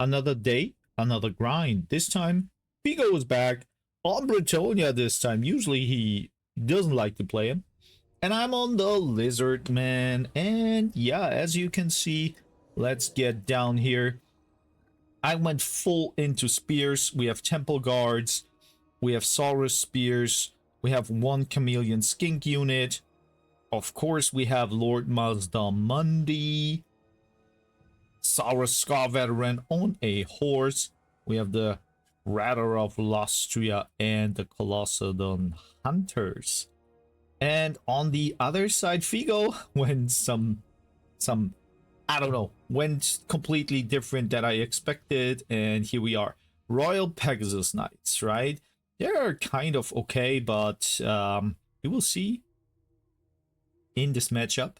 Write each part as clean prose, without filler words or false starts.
another day, another grind. This time, Figo is back on Bretonia this time. Usually he doesn't like to play him. And I'm on the Lizard Man. And yeah, as you can see, let's get down here. I went full into spears. We have Temple Guards. We have Saurus Spears. We have one Chameleon Skink unit. Of course, we have Lord Mazdamundi. Saurus Scar Veteran on a horse. We have the Radar of Lustria and the Colossodon Hunters. And on the other side, Figo went some I don't know, went completely different than I expected. And here we are. Royal Pegasus Knights, right? They're kind of okay, but we will see in this matchup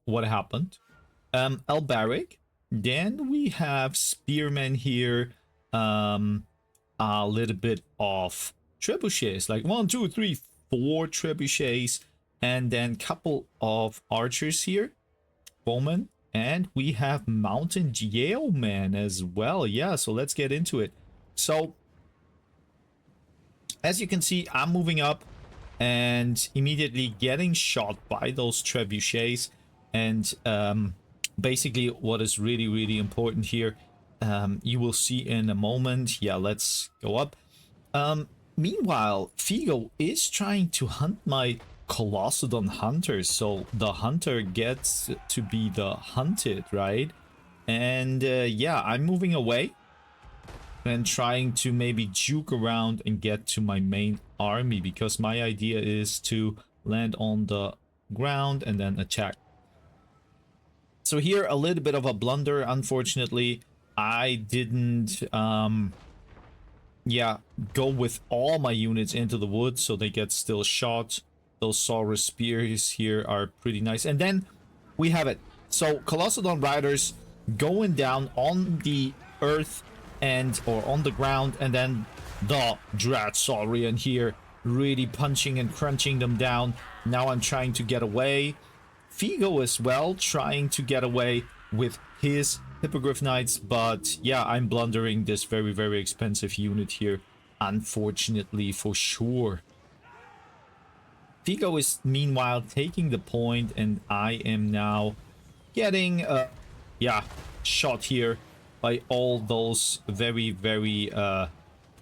what happened. Albaric. Then we have Spearmen here. A little bit of trebuchets, like 1, 2, 3, 4 trebuchets, and then couple of archers here, bowmen, and we have mountain yeoman as well. Yeah, so let's get into it. So as you can see, I'm moving up and immediately getting shot by those trebuchets. And basically what is really important here, you will see in a moment. Yeah, let's go up. Meanwhile, Figo is trying to hunt my Colossodon Hunters, so the hunter gets to be the hunted, right? And yeah, I'm moving away and trying to maybe juke around and get to my main army, because my idea is to land on the ground and then attack. So here, a little bit of a blunder, unfortunately. I didn't yeah, go with all my units into the woods, so they get still shot. Those Saurus Spears here are pretty nice. And then we have it. So Colossodon Riders going down on the earth and or on the ground, and then the Dratsaurian here really punching and crunching them down. Now I'm trying to get away. Figo as well trying to get away with his Hippogriff Knights, but yeah, I'm blundering this very expensive unit here, unfortunately, for sure. Figo is meanwhile taking the point, and I am now getting yeah, shot here by all those very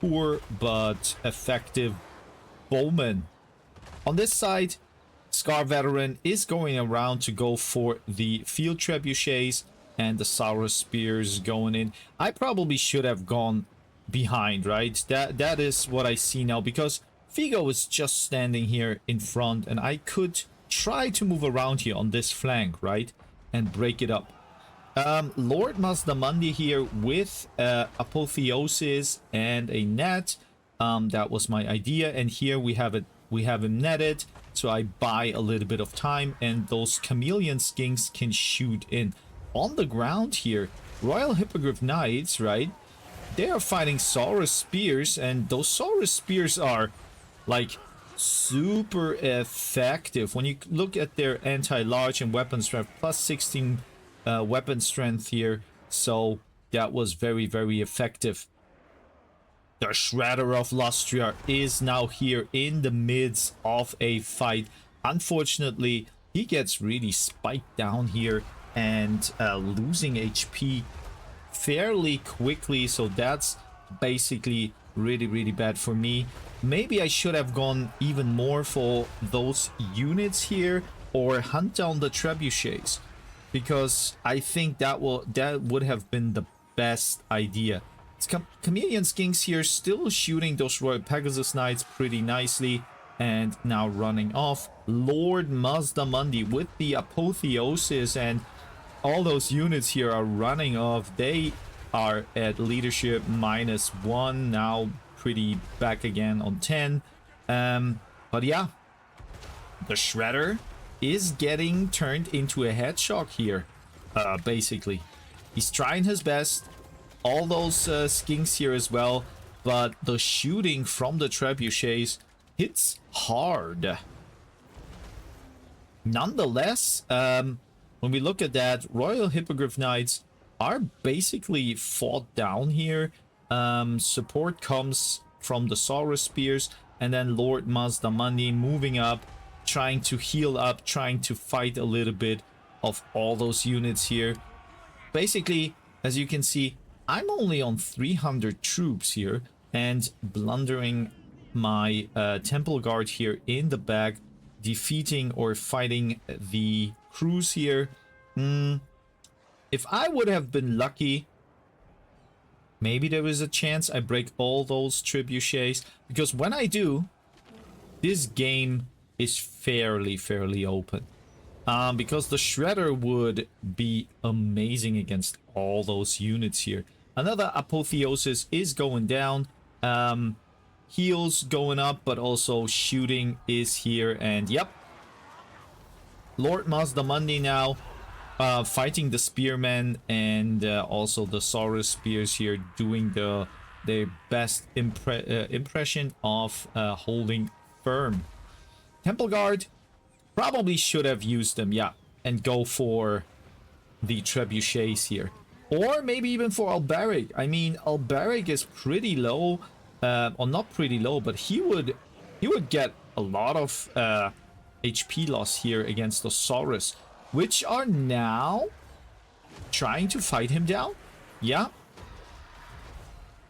poor but effective bowmen. On this side, Scar Veteran is going around to go for the field trebuchets, and the Saurus Spears going in. I probably should have gone behind, right? That is what I see now, because Figo is just standing here in front, and I could try to move around here on this flank, right? And break it up. Lord Mazdamundi here with Apotheosis and a net. That was my idea, and here we have it. We have him netted, so I buy a little bit of time, and those Chameleon Skinks can shoot in. On the ground here, Royal Hippogriff Knights, right? They are fighting Saurus Spears, and those Saurus Spears are like super effective. When you look at their anti-large and weapon strength, plus 16 weapon strength here, so that was very effective. The Shredder of Lustria is now here in the midst of a fight. Unfortunately, he gets really spiked down here and losing HP fairly quickly, so that's basically really bad for me. Maybe I should have gone even more for those units here, or hunt down the trebuchets, because I think that would have been the best idea. It's Chameleon Skinks here still shooting those Royal Pegasus Knights pretty nicely, and now running off. Lord Mazdamundi with the Apotheosis, and all those units here are running off. They are at leadership -1 now, pretty back again on 10. But yeah, the Shredder is getting turned into a headshot here. Basically, he's trying his best. All those skinks here as well, but the shooting from the trebuchets hits hard. Nonetheless, when we look at that, Royal Hippogriff Knights are basically fought down here. Support comes from the Saurus Spears, and then Lord Mazdamundi moving up, trying to heal up, trying to fight a little bit of all those units here. Basically, as you can see, I'm only on 300 troops here, and blundering my Temple Guard here in the back, defeating or fighting the crews here. If I would have been lucky, maybe there was a chance I break all those trebuchets, because when I do, this game is fairly open. Because the Shredder would be amazing against all those units here. Another Apotheosis is going down. Heals going up, but also shooting is here. And yep, Lord Mazdamundi now fighting the Spearmen, and also the Saurus Spears here doing their best impression of holding firm. Temple Guard probably should have used them, yeah, and go for the trebuchets here. Or maybe even for Alberic. I mean, Alberic is pretty low, or not pretty low, but he would get a lot of HP loss here against the Saurus, which are now trying to fight him down. Yeah.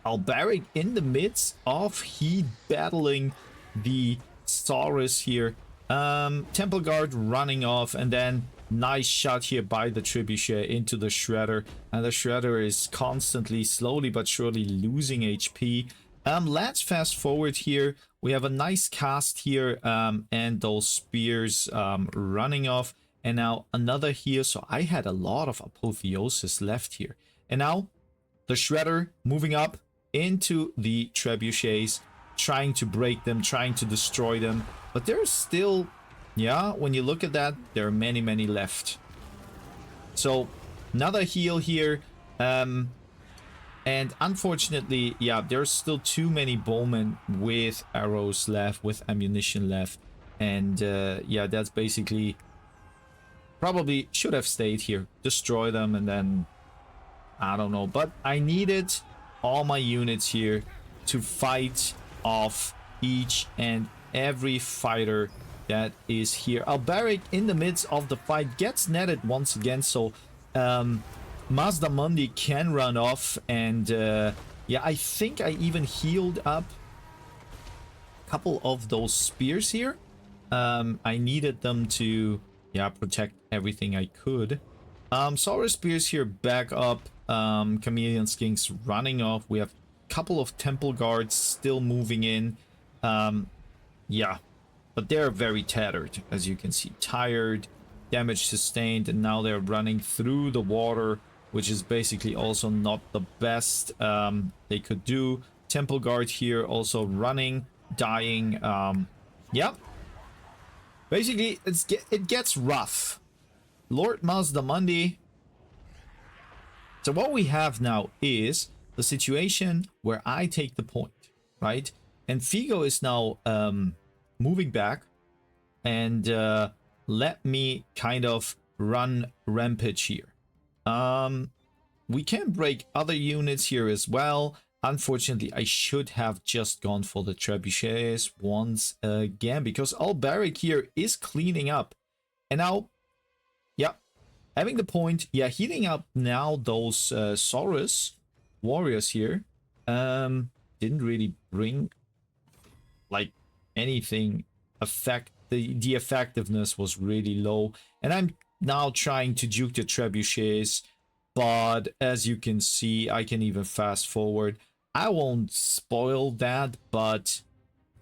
Alberic in the midst of he battling the Saurus here. Temple Guard running off, and then nice shot here by the Trebuchet into the Shredder, and the Shredder is constantly, slowly but surely losing HP. Let's fast forward here. We have a nice cast here, and those spears running off, and now another here. So I had a lot of Apotheosis left here, and now the Shredder moving up into the Trebuchets, trying to break them, trying to destroy them. But there's still, yeah, when you look at that, there are many left. So another heal here. And unfortunately, yeah, there's still too many bowmen with arrows left, with ammunition left. And yeah, that's basically probably should have stayed here. Destroy them, and then I don't know. But I needed all my units here to fight off each and every fighter that is here. Alberic in the midst of the fight gets netted once again, so Mazdamundi can run off, and yeah, I think I even healed up a couple of those spears here. I needed them to, yeah, protect everything I could. Saurus Spears here back up. Chameleon Skinks running off. We have a couple of Temple Guards still moving in. Yeah, but they're very tattered, as you can see. Tired, damage sustained, and now they're running through the water, which is basically also not the best they could do. Temple Guard here also running, dying. Yeah, basically it gets rough. Lord Mazdamundi. So what we have now is the situation where I take the point, right? And Figo is now moving back, and let me kind of run rampage here. We can break other units here as well. Unfortunately, I should have just gone for the trebuchets once again, because Alberic here is cleaning up. And now, yeah, having the point, yeah, heating up now those Saurus warriors here. Didn't really bring like anything. The effectiveness was really low, and I'm now trying to juke the trebuchets, but as you can see, I can even fast forward. I won't spoil that, but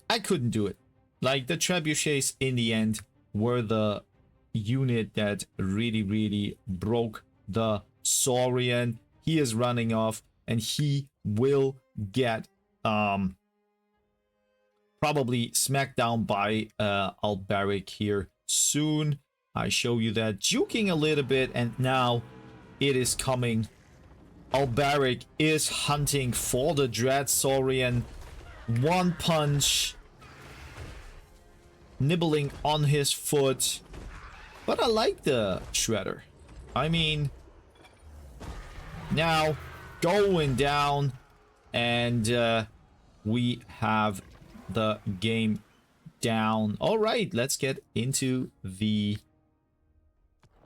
I couldn't do it. Like, the trebuchets in the end were the unit that really broke the Saurian. He is running off, and he will get probably smacked down by Alberic here soon. I show you that, juking a little bit, and now it is coming. Alberic is hunting for the Dread Saurian. One punch, nibbling on his foot. But I like the Shredder. I mean, now going down, and we have the game down. All right, let's get into the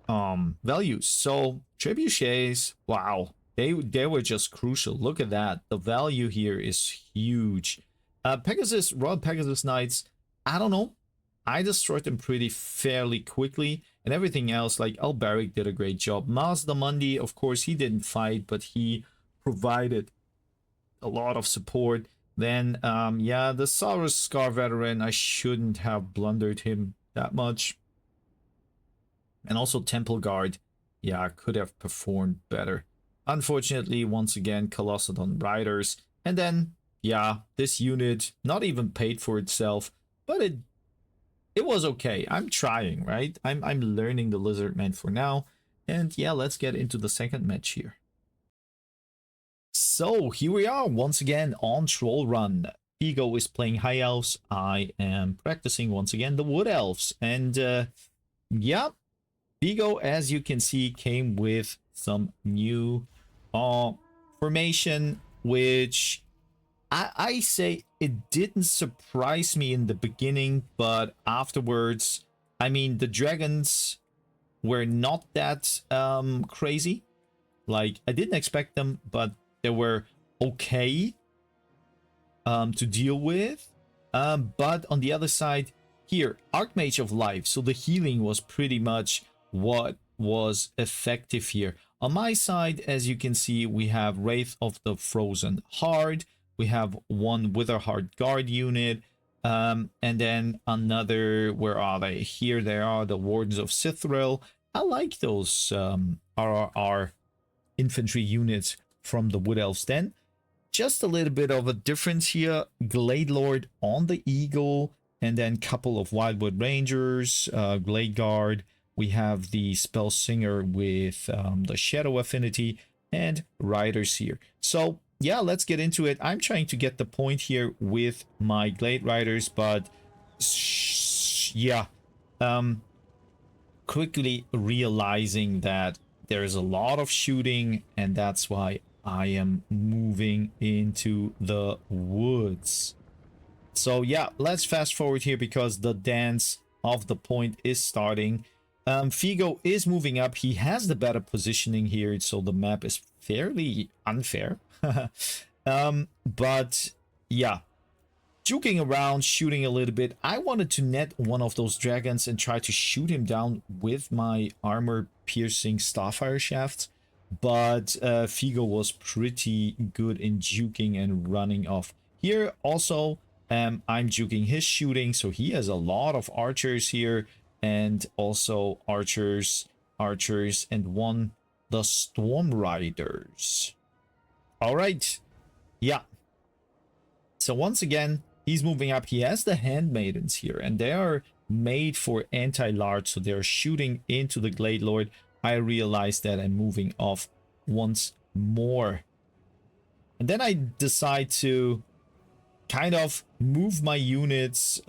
values. So trebuchets, wow, they were just crucial. Look at that. The value here is huge. Pegasus, Royal Pegasus Knights, I don't know. I destroyed them pretty fairly quickly, and everything else, like Alberic did a great job. Mazda Mundi, of course, he didn't fight, but he provided a lot of support. Then, yeah, the Saurus Scar Veteran, I shouldn't have blundered him that much. And also Temple Guard, yeah, could have performed better. Unfortunately, once again, Colossodon Riders. And then, yeah, this unit not even paid for itself, but it was okay. I'm trying, right? I'm learning the Lizardman for now. And yeah, let's get into the second match here. So here we are once again on Troll Run. Figo is playing High Elves. I am practicing once again the Wood Elves. And yeah, Figo, as you can see, came with some new formation, which I say it didn't surprise me in the beginning, but afterwards, I mean, the dragons were not that crazy. Like, I didn't expect them, but they were okay to deal with. But on the other side, here, Archmage of Life, so the healing was pretty much what was effective here. On my side, as you can see, we have Wraith of the Frozen Heart. We have one Witherheart Guard unit. And then another, where are they? Here they are, the Wardens of Sithril. I like those RRR infantry units from the Wood Elves then. Just a little bit of a difference here. Glade Lord on the Eagle, and then couple of Wildwood Rangers, Glade Guard. We have the Spell Singer with the Shadow Affinity, and Riders here. So yeah, let's get into it. I'm trying to get the point here with my Glade Riders, but yeah, quickly realizing that there's a lot of shooting, and that's why I am moving into the woods. So yeah, let's fast forward here because the dance of the point is starting. Figo is moving up. He has the better positioning here, so the map is fairly unfair. But yeah, juking around, shooting a little bit. I wanted to net one of those dragons and try to shoot him down with my armor-piercing Starfire shafts, but Figo was pretty good in juking and running off. Here also, I'm juking his shooting, so he has a lot of archers here, and also archers, and one, the Storm Riders. All right, yeah. So once again, he's moving up. He has the Handmaidens here, and they are made for anti-large, so they're shooting into the Glade Lord. I realized that I'm moving off once more. And then I decide to kind of move my units,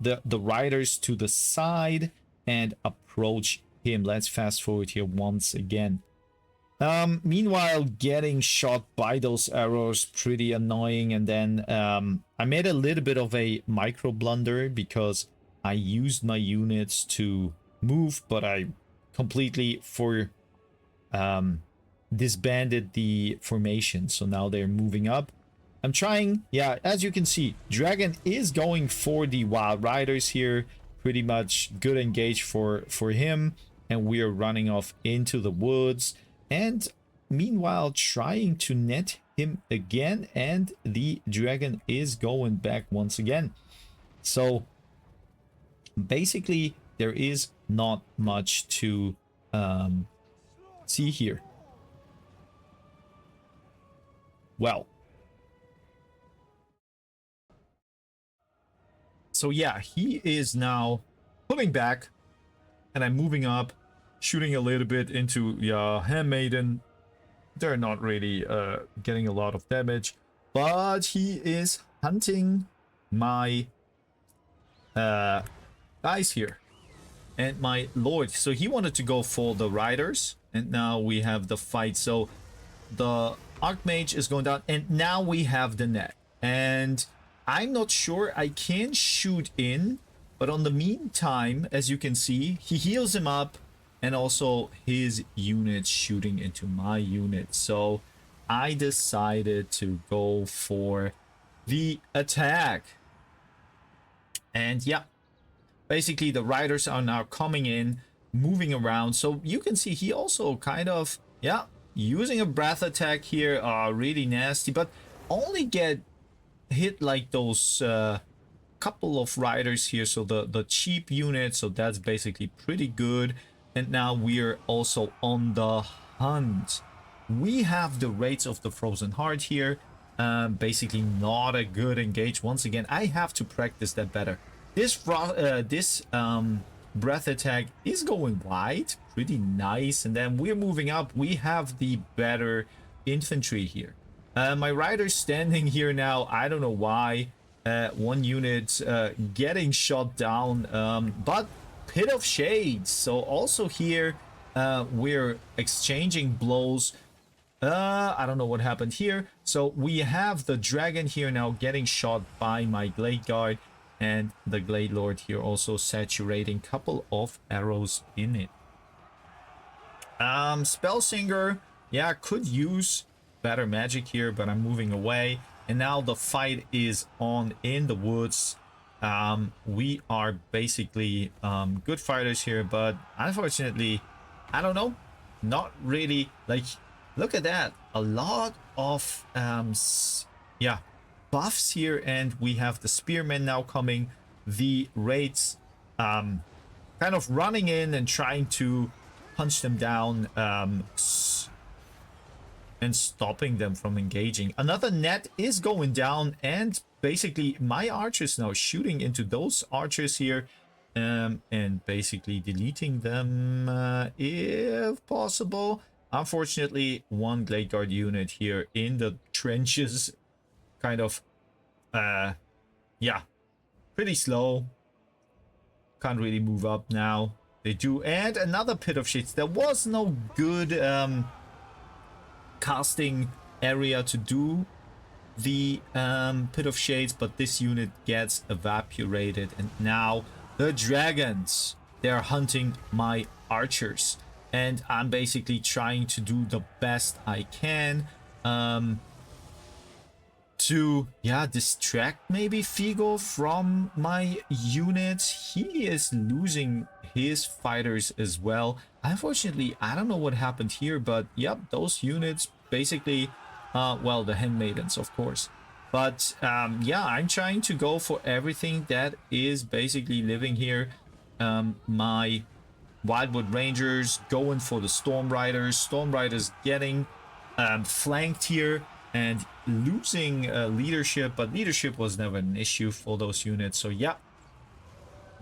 the riders to the side and approach him. Let's fast forward here once again. Meanwhile, getting shot by those arrows, pretty annoying. And then I made a little bit of a micro blunder because I used my units to move, but I completely disbanded the formation. So now they're moving up. I'm trying, yeah, as you can see, Dragon is going for the Wild Riders here. Pretty much good engage for him. And we are running off into the woods. And meanwhile, trying to net him again. And the Dragon is going back once again. So basically, there is not much to see here. Well, so yeah, he is now pulling back, and I'm moving up, shooting a little bit into Handmaiden. They're not really getting a lot of damage, but he is hunting my guys here and my lord. So he wanted to go for the riders, and now we have the fight. So the Archmage is going down, and now we have the net. And I'm not sure I can shoot in, but on the meantime, as you can see, he heals him up, and also his unit shooting into my unit. So I decided to go for the attack. And yeah, basically the riders are now coming in, moving around. So you can see he also kind of, yeah, using a breath attack here, really nasty, but only get hit like those couple of riders here. So the cheap unit, so that's basically pretty good. And now we're also on the hunt. We have the Raids of the Frozen Heart here. Basically not a good engage. Once again, I have to practice that better. This breath attack is going wide, pretty nice. And then we're moving up. We have the better infantry here. My rider's standing here now. I don't know why. One unit getting shot down, but Pit of Shades. So also here we're exchanging blows. I don't know what happened here. So we have the dragon here now getting shot by my Glade Guard, and the Glade Lord here also saturating couple of arrows in it. Spellsinger, yeah, could use better magic here, but I'm moving away. And now the fight is on in the woods. We are basically good fighters here, but unfortunately, I don't know, not really. Like, look at that, a lot of yeah, buffs here, and we have the spearmen now coming, the raids kind of running in and trying to punch them down, and stopping them from engaging. Another net is going down, and basically my archers now shooting into those archers here, and basically deleting them if possible. Unfortunately, one Glade Guard unit here in the trenches, kind of yeah, pretty slow, can't really move up now. They do. And another Pit of Shades. There was no good casting area to do the Pit of Shades, but this unit gets evaporated. And now the dragons, they're hunting my archers, and I'm basically trying to do the best I can to, yeah, distract maybe Figo from my units. He is losing his fighters as well. Unfortunately, I don't know what happened here, but yep, those units basically, well, the handmaidens, of course. But yeah, I'm trying to go for everything that is basically living here. My Wildwood Rangers going for the Storm Riders. Storm Riders getting flanked here and losing leadership, but leadership was never an issue for those units. So yeah,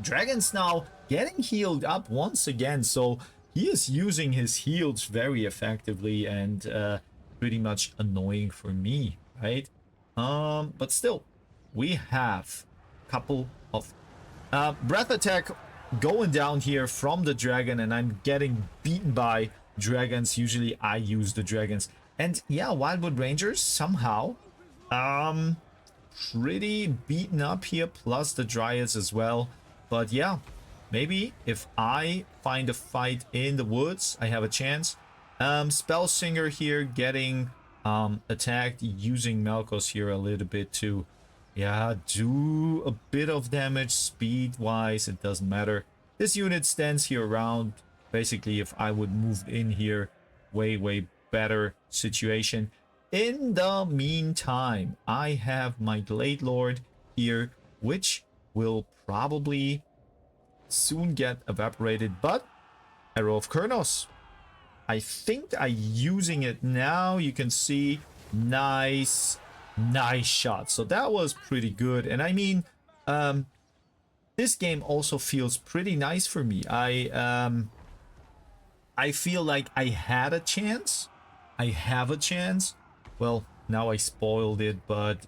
Dragons now getting healed up once again. So he is using his heals very effectively, and pretty much annoying for me, right? But still, we have a couple of breath attack going down here from the dragon, and I'm getting beaten by dragons. Usually I use the dragons. And yeah, Wildwood Rangers somehow pretty beaten up here, plus the Dryads as well. But yeah, maybe if I find a fight in the woods, I have a chance. Spellsinger here getting attacked, using Malkos here a little bit to, yeah, do a bit of damage. Speed wise, it doesn't matter. This unit stands here around. Basically, if I would move in here, way better situation. In the meantime, I have my Glade Lord here, which will probably soon get evaporated. But Arrow of Kurnos, I think I'm using it now. You can see, nice shot. So that was pretty good. And I mean, this game also feels pretty nice for me. I feel like I had a chance. I have a chance. Well, now I spoiled it, but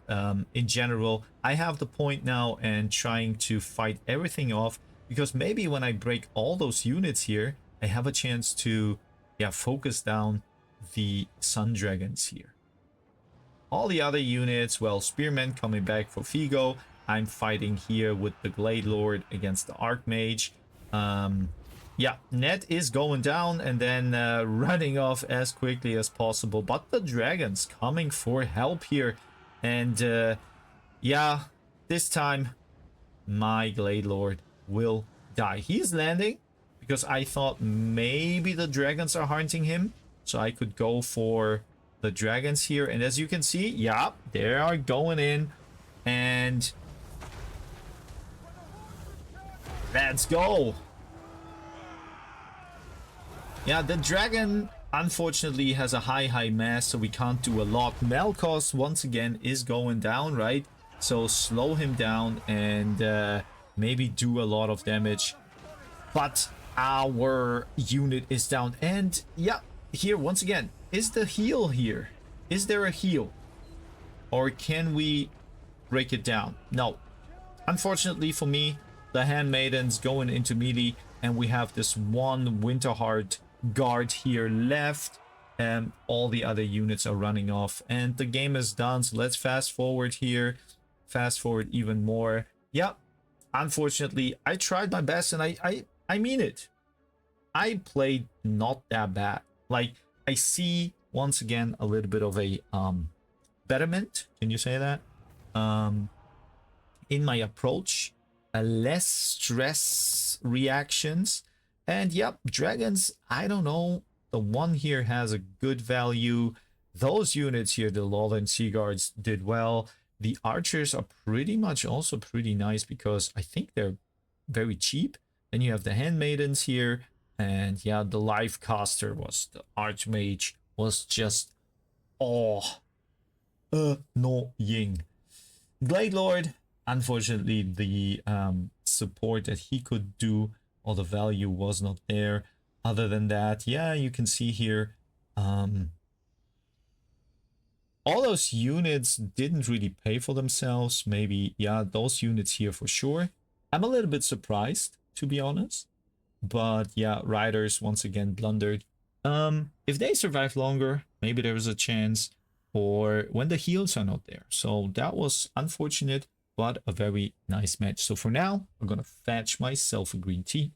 in general, I have the point now and trying to fight everything off, because maybe when I break all those units here, I have a chance to, yeah, focus down the Sun Dragons here. All the other units, well, Spearmen coming back for Figo. I'm fighting here with the Glade Lord against the Archmage. Yeah, net is going down and then running off as quickly as possible. But the dragons coming for help here. And yeah, this time my Glade Lord will die. He's landing because I thought maybe the dragons are hunting him. So I could go for the dragons here. And as you can see, yeah, they are going in. And let's go. Yeah, the dragon unfortunately has a high mass, so we can't do a lot. Melkos once again is going down, right? So slow him down and maybe do a lot of damage. But our unit is down. And yeah, here once again, is the heal here? Is there a heal? Or can we break it down? No. Unfortunately for me, the Handmaidens going into melee, and we have this one Winterheart guard here left, and all the other units are running off, and the game is done. So let's fast forward here, fast forward even more. Yeah, unfortunately I tried my best, and I mean it. I played not that bad. Like, I see once again a little bit of a betterment, can you say that, in my approach, less stress reactions. And yep, dragons, I don't know, the one here has a good value. Those units here, the Lowland Sea Guards, did well. The archers are pretty much also pretty nice because I think they're very cheap. Then you have the Handmaidens here, and yeah, the life caster was the Archmage, was just annoying. Glade Lord, unfortunately the support that he could do, or the value, was not there. Other than that, yeah, you can see here all those units didn't really pay for themselves. Maybe, yeah, those units here for sure. I'm a little bit surprised, to be honest, but yeah, riders once again blundered. If they survive longer, maybe there is a chance, or when the heals are not there. So that was unfortunate, but a very nice match. So for now, I'm gonna fetch myself a green tea.